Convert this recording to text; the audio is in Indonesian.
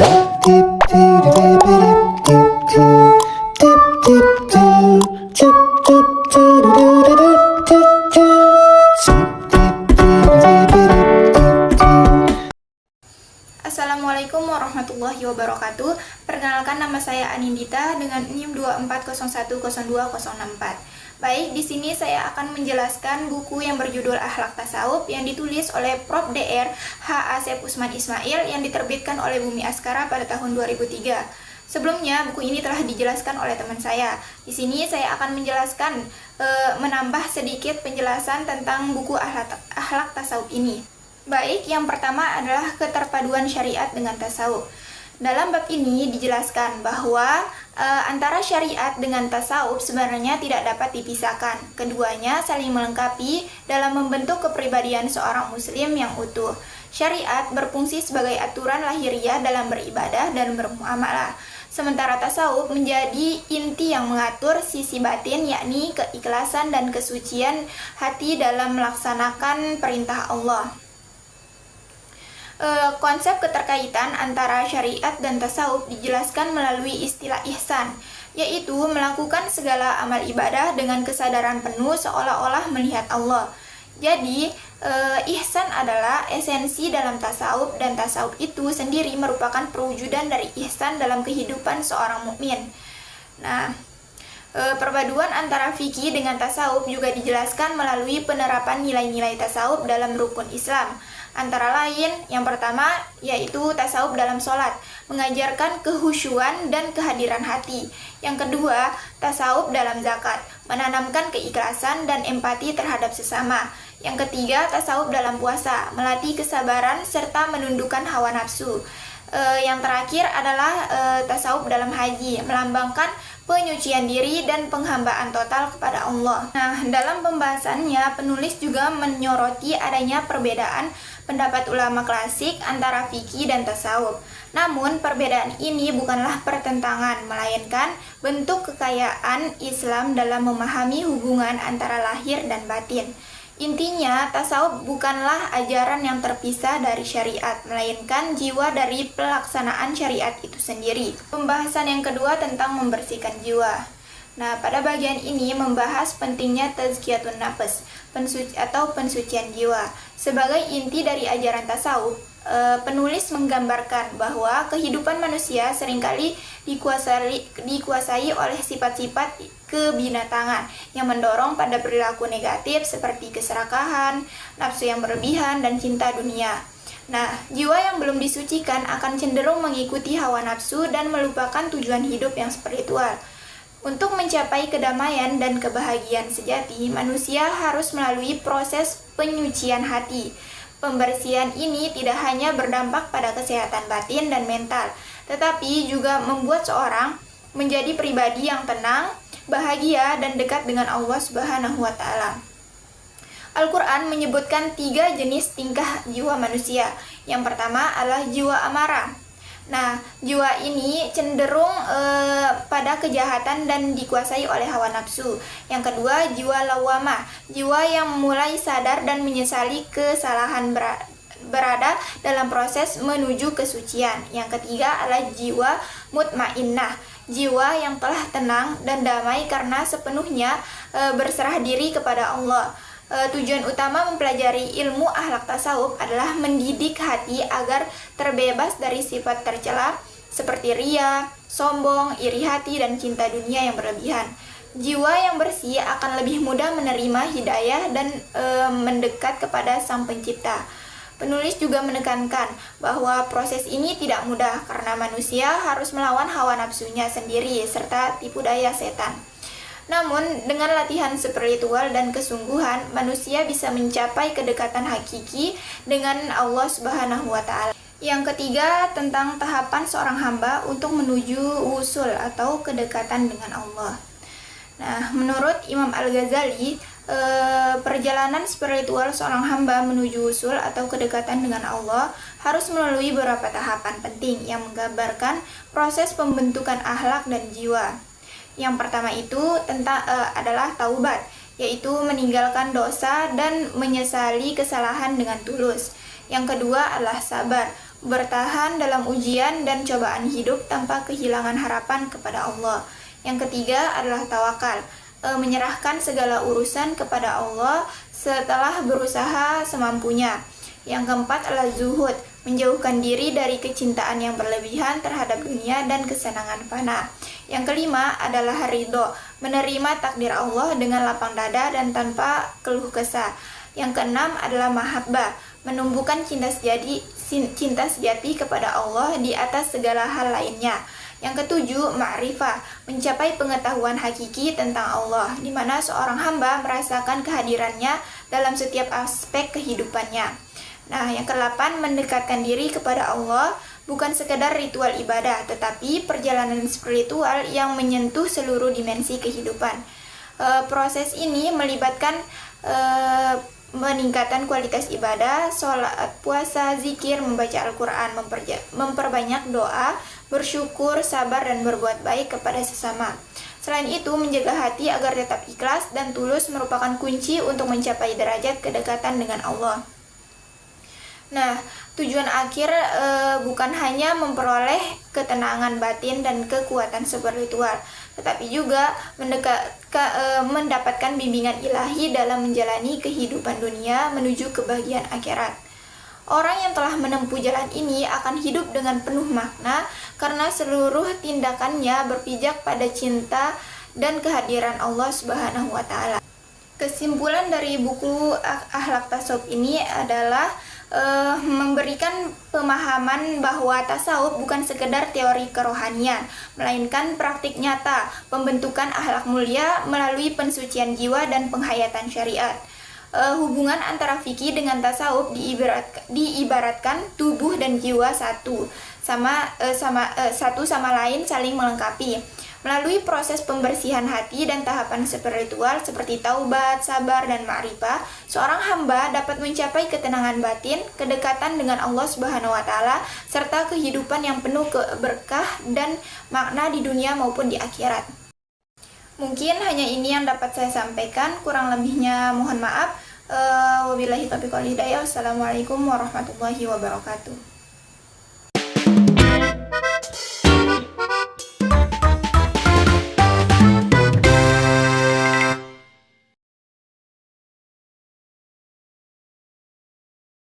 Assalamualaikum warahmatullahi wabarakatuh. Perkenalkan, nama saya Anindita dengan NIM 240102064. Baik, di sini saya akan menjelaskan buku yang berjudul Akhlak Tasawuf yang ditulis oleh Prof. Dr. H. Asep Usman Ismail yang diterbitkan oleh Bumi Askara pada tahun 2003. Sebelumnya, buku ini telah dijelaskan oleh teman saya. Di sini saya akan menjelaskan, menambah sedikit penjelasan tentang buku Akhlak Tasawuf ini. Baik, yang pertama adalah keterpaduan syariat dengan tasawuf. Dalam bab ini dijelaskan bahwa antara syariat dengan tasawuf sebenarnya tidak dapat dipisahkan. Keduanya saling melengkapi dalam membentuk kepribadian seorang muslim yang utuh. Syariat berfungsi sebagai aturan lahiriah dalam beribadah dan bermuamalah. Sementara tasawuf menjadi inti yang mengatur sisi batin, yakni keikhlasan dan kesucian hati dalam melaksanakan perintah Allah. Konsep keterkaitan antara syariat dan tasawuf dijelaskan melalui istilah ihsan, yaitu melakukan segala amal ibadah dengan kesadaran penuh seolah-olah melihat Allah. Jadi, ihsan adalah esensi dalam tasawuf, dan tasawuf itu sendiri merupakan perwujudan dari ihsan dalam kehidupan seorang mukmin. Nah, perpaduan antara fikih dengan tasawuf juga dijelaskan melalui penerapan nilai-nilai tasawuf dalam rukun Islam. Antara lain, yang pertama yaitu tasawuf dalam sholat, mengajarkan kehusyuan dan kehadiran hati. Yang kedua, tasawuf dalam zakat, menanamkan keikhlasan dan empati terhadap sesama. Yang ketiga, tasawuf dalam puasa, melatih kesabaran serta menundukkan hawa nafsu. Yang terakhir adalah tasawuf dalam haji, melambangkan penyucian diri dan penghambaan total kepada Allah. Nah, dalam pembahasannya, penulis juga menyoroti adanya perbedaan pendapat ulama klasik antara fikih dan tasawuf. Namun, perbedaan ini bukanlah pertentangan, melainkan bentuk kekayaan Islam dalam memahami hubungan antara lahir dan batin. Intinya, tasawuf bukanlah ajaran yang terpisah dari syariat, melainkan jiwa dari pelaksanaan syariat itu sendiri. Pembahasan yang kedua tentang membersihkan jiwa. Nah, pada bagian ini membahas pentingnya tazkiyatun nafs, pensucian jiwa. Sebagai inti dari ajaran tasawuf, penulis menggambarkan bahwa kehidupan manusia seringkali dikuasai oleh sifat-sifat kebinatangan yang mendorong pada perilaku negatif seperti keserakahan, nafsu yang berlebihan, dan cinta dunia. Nah, jiwa yang belum disucikan akan cenderung mengikuti hawa nafsu dan melupakan tujuan hidup yang spiritual. Untuk mencapai kedamaian dan kebahagiaan sejati, manusia harus melalui proses penyucian hati. Pembersihan ini tidak hanya berdampak pada kesehatan batin dan mental, tetapi juga membuat seorang menjadi pribadi yang tenang, bahagia, dan dekat dengan Allah Subhanahu wa Ta'ala. Al-Quran menyebutkan 3 jenis tingkah jiwa manusia. Yang pertama adalah jiwa amarah. Nah, jiwa ini cenderung pada kejahatan dan dikuasai oleh hawa nafsu. Yang kedua, jiwa lawamah, jiwa yang mulai sadar dan menyesali kesalahan berada dalam proses menuju kesucian. Yang ketiga adalah jiwa mutmainnah, jiwa yang telah tenang dan damai karena sepenuhnya berserah diri kepada Allah. Tujuan utama mempelajari ilmu akhlak tasawuf adalah mendidik hati agar terbebas dari sifat tercela seperti ria, sombong, iri hati, dan cinta dunia yang berlebihan. Jiwa yang bersih akan lebih mudah menerima hidayah dan mendekat kepada Sang Pencipta. Penulis juga menekankan bahwa proses ini tidak mudah karena manusia harus melawan hawa nafsunya sendiri serta tipu daya setan. Namun, dengan latihan spiritual dan kesungguhan, manusia bisa mencapai kedekatan hakiki dengan Allah Subhanahu wa Ta'ala. Yang ketiga, tentang tahapan seorang hamba untuk menuju wusul atau kedekatan dengan Allah. Nah, menurut Imam Al-Ghazali, perjalanan spiritual seorang hamba menuju wusul atau kedekatan dengan Allah harus melalui beberapa tahapan penting yang menggambarkan proses pembentukan akhlak dan jiwa. Yang pertama itu adalah taubat, yaitu meninggalkan dosa dan menyesali kesalahan dengan tulus. Yang kedua adalah sabar, bertahan dalam ujian dan cobaan hidup tanpa kehilangan harapan kepada Allah. Yang ketiga adalah tawakal, menyerahkan segala urusan kepada Allah setelah berusaha semampunya. Yang keempat adalah zuhud, menjauhkan diri dari kecintaan yang berlebihan terhadap dunia dan kesenangan fana. Yang kelima adalah ridho, menerima takdir Allah dengan lapang dada dan tanpa keluh kesah. Yang keenam adalah mahabbah, menumbuhkan cinta sejati kepada Allah di atas segala hal lainnya. Yang ketujuh, ma'rifah, mencapai pengetahuan hakiki tentang Allah, di mana seorang hamba merasakan kehadirannya dalam setiap aspek kehidupannya. Nah, yang kedelapan, mendekatkan diri kepada Allah, bukan sekedar ritual ibadah, tetapi perjalanan spiritual yang menyentuh seluruh dimensi kehidupan. Proses ini melibatkan meningkatkan kualitas ibadah, sholat, puasa, zikir, membaca Al-Quran, memperbanyak doa, bersyukur, sabar, dan berbuat baik kepada sesama. Selain itu, menjaga hati agar tetap ikhlas dan tulus merupakan kunci untuk mencapai derajat kedekatan dengan Allah. Nah, tujuan akhir bukan hanya memperoleh ketenangan batin dan kekuatan spiritual, tetapi juga mendapatkan bimbingan ilahi dalam menjalani kehidupan dunia menuju kebahagiaan akhirat. Orang yang telah menempuh jalan ini akan hidup dengan penuh makna karena seluruh tindakannya berpijak pada cinta dan kehadiran Allah Subhanahu wa Ta'ala. Kesimpulan dari buku Akhlak Tasawuf ini adalah memberikan pemahaman bahwa tasawuf bukan sekedar teori kerohanian, melainkan praktik nyata pembentukan akhlak mulia melalui pensucian jiwa dan penghayatan syariat. Hubungan antara fikih dengan tasawuf diibaratkan tubuh dan jiwa satu sama lain saling melengkapi. Melalui proses pembersihan hati dan tahapan spiritual seperti taubat, sabar, dan ma'rifah, seorang hamba dapat mencapai ketenangan batin, kedekatan dengan Allah Subhanahu wa Ta'ala, serta kehidupan yang penuh berkah dan makna di dunia maupun di akhirat. Mungkin hanya ini yang dapat saya sampaikan, kurang lebihnya mohon maaf. Wabillahi taufiq wal hidayah. Wassalamualaikum warahmatullahi wabarakatuh.